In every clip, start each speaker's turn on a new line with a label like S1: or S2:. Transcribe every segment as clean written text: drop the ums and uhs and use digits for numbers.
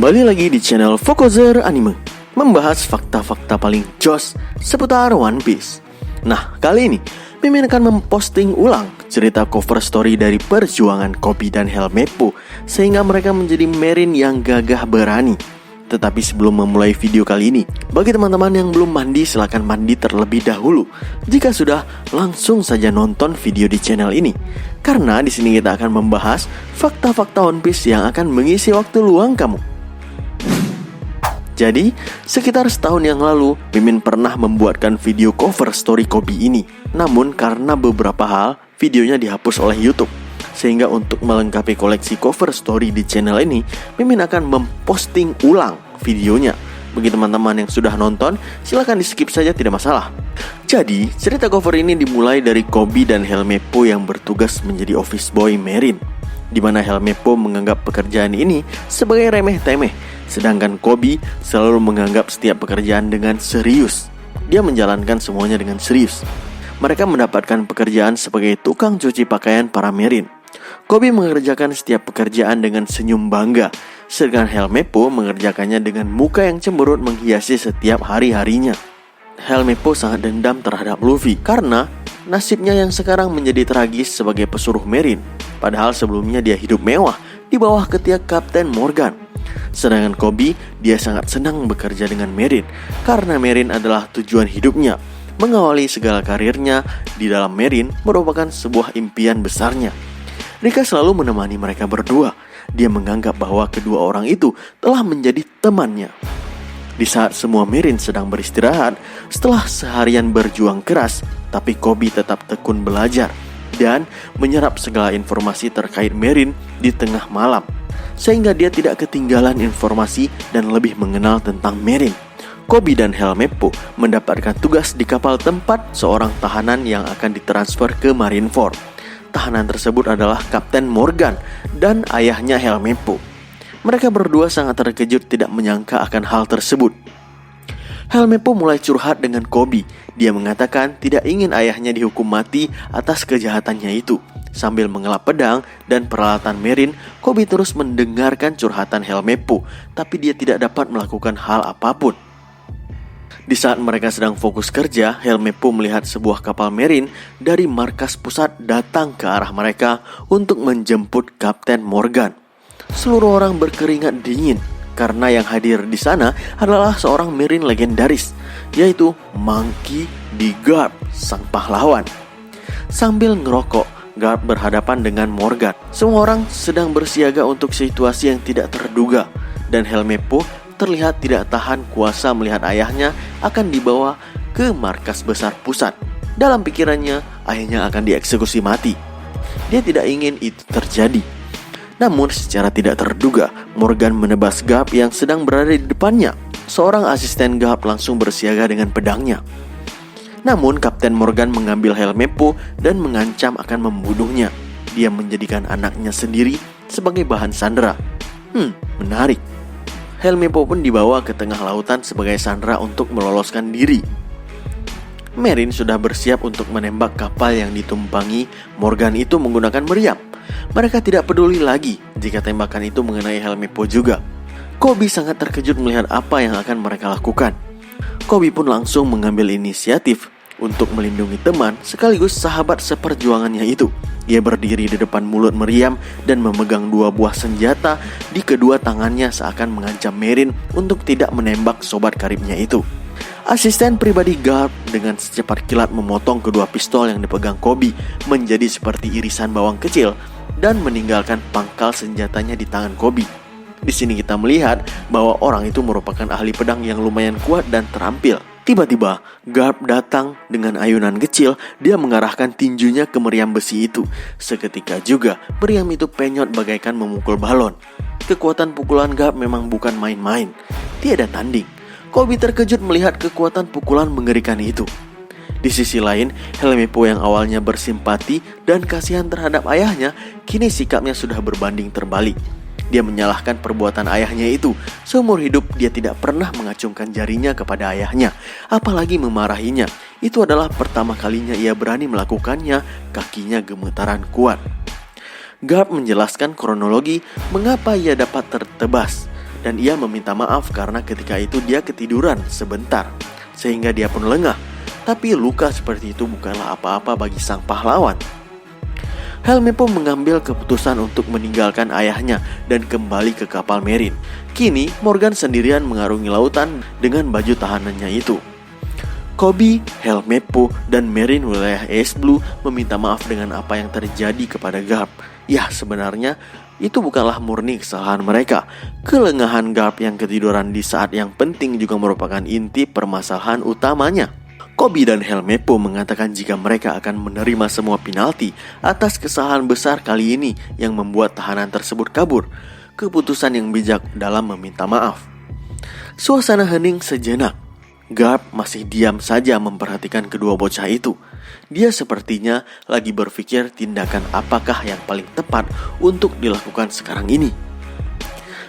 S1: Kembali lagi di channel Fokuser Anime, membahas fakta-fakta paling jos seputar One Piece. Nah, kali ini Mimin akan memposting ulang cerita cover story dari perjuangan Koby dan Helmeppo sehingga mereka menjadi Marine yang gagah berani. Tetapi sebelum memulai video kali ini, bagi teman-teman yang belum mandi, silakan mandi terlebih dahulu. Jika sudah, langsung saja nonton video di channel ini. Karena di sini kita akan membahas fakta-fakta One Piece yang akan mengisi waktu luang kamu. Jadi, sekitar setahun yang lalu, Mimin pernah membuatkan video cover story Koby ini. Namun, karena beberapa hal, videonya dihapus oleh YouTube. Sehingga untuk melengkapi koleksi cover story di channel ini, Mimin akan memposting ulang videonya. Bagi teman-teman yang sudah nonton, silahkan di skip saja, tidak masalah. Jadi, cerita cover ini dimulai dari Koby dan Helmeppo yang bertugas menjadi office boy Marine, di mana Helmeppo menganggap pekerjaan ini sebagai remeh-temeh, sedangkan Koby selalu menganggap setiap pekerjaan dengan serius. Dia menjalankan semuanya dengan serius. Mereka mendapatkan pekerjaan sebagai tukang cuci pakaian para Marine. Koby mengerjakan setiap pekerjaan dengan senyum bangga, sedangkan Helmeppo mengerjakannya dengan muka yang cemberut menghiasi setiap hari-harinya. Helmeppo sangat dendam terhadap Luffy karena nasibnya yang sekarang menjadi tragis sebagai pesuruh Marine. Padahal sebelumnya dia hidup mewah di bawah ketiak Kapten Morgan. Sedangkan Koby, dia sangat senang bekerja dengan Marine karena Marine adalah tujuan hidupnya. Mengawali segala karirnya di dalam Marine merupakan sebuah impian besarnya. Rika selalu menemani mereka berdua. Dia menganggap bahwa kedua orang itu telah menjadi temannya. Di saat semua Marine sedang beristirahat, setelah seharian berjuang keras, tapi Koby tetap tekun belajar dan menyerap segala informasi terkait Marine di tengah malam, sehingga dia tidak ketinggalan informasi dan lebih mengenal tentang Marine. Koby dan Helmeppo mendapatkan tugas di kapal tempat seorang tahanan yang akan ditransfer ke Marineford. Tahanan tersebut adalah Kapten Morgan dan ayahnya Helmeppo. Mereka berdua sangat terkejut tidak menyangka akan hal tersebut. Helmeppo mulai curhat dengan Koby. Dia mengatakan tidak ingin ayahnya dihukum mati atas kejahatannya itu. Sambil mengelap pedang dan peralatan Marine, Koby terus mendengarkan curhatan Helmeppo, tapi dia tidak dapat melakukan hal apapun. Di saat mereka sedang fokus kerja, Helmeppo melihat sebuah kapal Marine dari markas pusat datang ke arah mereka untuk menjemput Kapten Morgan. Seluruh orang berkeringat dingin karena yang hadir di sana adalah seorang Marine legendaris, yaitu Monkey D. Garp, sang pahlawan. Sambil ngerokok, Garp berhadapan dengan Morgan. Semua orang sedang bersiaga untuk situasi yang tidak terduga, dan Helmeppo terlihat tidak tahan kuasa melihat ayahnya akan dibawa ke markas besar pusat. Dalam pikirannya, ayahnya akan dieksekusi mati. Dia tidak ingin itu terjadi. Namun secara tidak terduga, Morgan menebas Garp yang sedang berada di depannya. Seorang asisten Garp langsung bersiaga dengan pedangnya. Namun Kapten Morgan mengambil Helmeppo dan mengancam akan membunuhnya. Dia menjadikan anaknya sendiri sebagai bahan sandera. Menarik. Helmeppo pun dibawa ke tengah lautan sebagai sandera untuk meloloskan diri. Marine sudah bersiap untuk menembak kapal yang ditumpangi Morgan itu menggunakan meriam. Mereka tidak peduli lagi jika tembakan itu mengenai Helmeppo juga. Koby sangat terkejut melihat apa yang akan mereka lakukan. Koby pun langsung mengambil inisiatif untuk melindungi teman sekaligus sahabat seperjuangannya itu. Dia berdiri di depan mulut meriam dan memegang dua buah senjata di kedua tangannya seakan mengancam Marine untuk tidak menembak sobat karibnya itu. Asisten pribadi Garp dengan secepat kilat memotong kedua pistol yang dipegang Koby menjadi seperti irisan bawang kecil dan meninggalkan pangkal senjatanya di tangan Koby. Di sini kita melihat bahwa orang itu merupakan ahli pedang yang lumayan kuat dan terampil. Tiba-tiba, Garp datang dengan ayunan kecil. Dia mengarahkan tinjunya ke meriam besi itu. Seketika juga, meriam itu penyot bagaikan memukul balon. Kekuatan pukulan Garp memang bukan main-main. Tiada tanding. Koby terkejut melihat kekuatan pukulan mengerikan itu. Di sisi lain, Helmeppo yang awalnya bersimpati dan kasihan terhadap ayahnya, kini sikapnya sudah berbanding terbalik. Dia menyalahkan perbuatan ayahnya itu. Seumur hidup dia tidak pernah mengacungkan jarinya kepada ayahnya, apalagi memarahinya. Itu adalah pertama kalinya ia berani melakukannya. Kakinya gemetaran kuat. Garp menjelaskan kronologi mengapa ia dapat tertebas. dan ia meminta maaf karena ketika itu dia ketiduran sebentar, sehingga dia pun lengah. Tapi luka seperti itu bukanlah apa-apa bagi sang pahlawan. Helmeppo mengambil keputusan untuk meninggalkan ayahnya dan kembali ke kapal Marine. Kini Morgan sendirian mengarungi lautan dengan baju tahanannya itu. Koby, Helmeppo, dan Marine wilayah East Blue meminta maaf dengan apa yang terjadi kepada Garp. Ya, sebenarnya itu bukanlah murni kesalahan mereka. Kelengahan Garp yang ketiduran di saat yang penting juga merupakan inti permasalahan utamanya. Koby dan Helmeppo mengatakan jika mereka akan menerima semua penalti atas kesalahan besar kali ini yang membuat tahanan tersebut kabur. Keputusan yang bijak dalam meminta maaf. Suasana hening sejenak. Garp masih diam saja memperhatikan kedua bocah itu. Dia sepertinya lagi berpikir tindakan apakah yang paling tepat untuk dilakukan sekarang ini.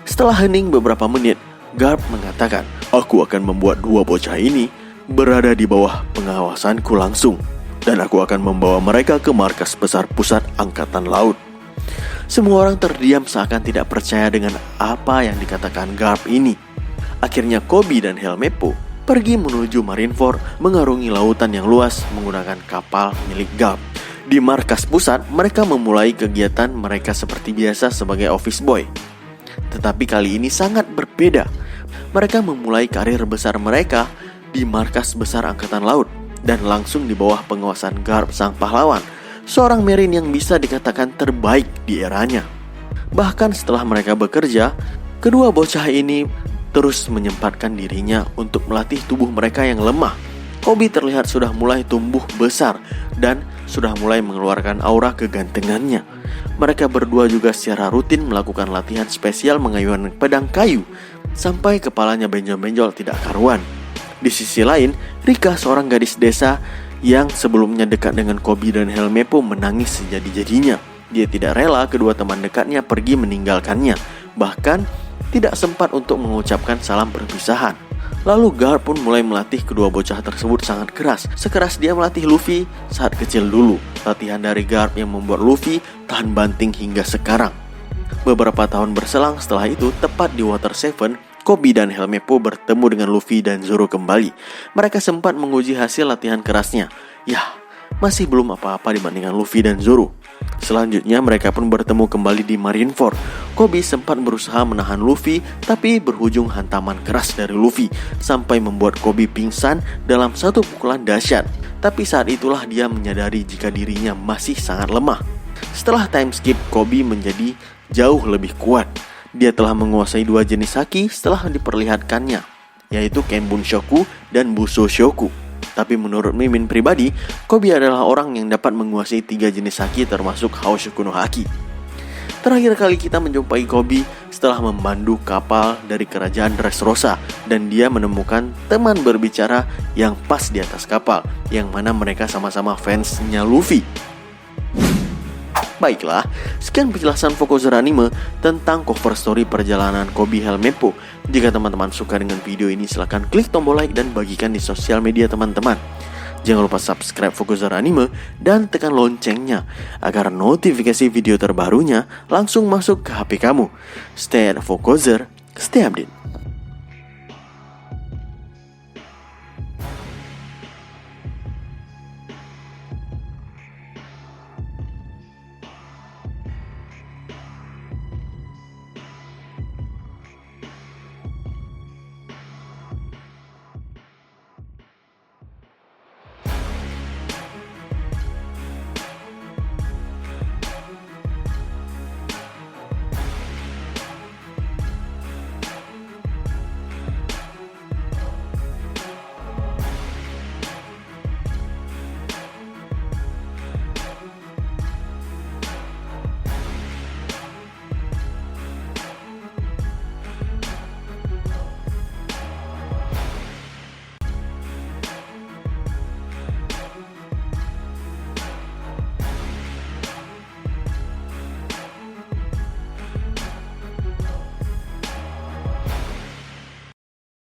S1: Setelah hening beberapa menit, Garp mengatakan, "Aku akan membuat dua bocah ini berada di bawah pengawasanku langsung, dan aku akan membawa mereka ke markas besar pusat angkatan laut." Semua orang terdiam seakan tidak percaya dengan apa yang dikatakan Garp ini. Akhirnya Koby dan Helmeppo pergi menuju Marineford, mengarungi lautan yang luas menggunakan kapal milik Garp. Di markas pusat, mereka memulai kegiatan mereka seperti biasa sebagai office boy. Tetapi kali ini sangat berbeda. Mereka memulai karir besar mereka di markas besar angkatan laut dan langsung di bawah pengawasan Garp sang pahlawan, seorang Marine yang bisa dikatakan terbaik di eranya. Bahkan setelah mereka bekerja, kedua bocah ini terus menyempatkan dirinya untuk melatih tubuh mereka yang lemah. Koby terlihat sudah mulai tumbuh besar dan sudah mulai mengeluarkan aura kegantengannya. Mereka berdua juga secara rutin melakukan latihan spesial mengayunkan pedang kayu sampai kepalanya benjol-benjol tidak karuan. Di sisi lain, Rika, seorang gadis desa yang sebelumnya dekat dengan Koby dan Helmeppo, menangis sejadi-jadinya. Dia tidak rela kedua teman dekatnya pergi meninggalkannya, bahkan tidak sempat untuk mengucapkan salam perpisahan. Lalu Garp pun mulai melatih kedua bocah tersebut sangat keras, sekeras dia melatih Luffy saat kecil dulu. Latihan dari Garp yang membuat Luffy tahan banting hingga sekarang. Beberapa tahun berselang setelah itu, tepat di Water 7, Koby dan Helmeppo bertemu dengan Luffy dan Zoro kembali. Mereka sempat menguji hasil latihan kerasnya. Yah, masih belum apa-apa dibandingkan Luffy dan Zoro. Selanjutnya mereka pun bertemu kembali di Marineford. Koby sempat berusaha menahan Luffy, tapi berujung hantaman keras dari Luffy sampai membuat Koby pingsan dalam satu pukulan dahsyat. Tapi saat itulah dia menyadari jika dirinya masih sangat lemah. Setelah time skip, Koby menjadi jauh lebih kuat. Dia telah menguasai dua jenis haki setelah diperlihatkannya, yaitu Kenbun Shoku dan Busou Shoku. Tapi menurut Mimin pribadi, Koby adalah orang yang dapat menguasai 3 jenis haki termasuk Haoshoku no Haki. Terakhir kali kita menjumpai Koby setelah memandu kapal dari kerajaan Dressrosa, dan dia menemukan teman berbicara yang pas di atas kapal, yang mana mereka sama-sama fansnya Luffy. Baiklah, sekian penjelasan Fokuzer Anime tentang cover story perjalanan Koby Helmeppo. Jika teman-teman suka dengan video ini, silahkan klik tombol like dan bagikan di sosial media teman-teman. Jangan lupa subscribe Fokuzer Anime dan tekan loncengnya agar notifikasi video terbarunya langsung masuk ke HP kamu. Stay at Fokuzer, stay update.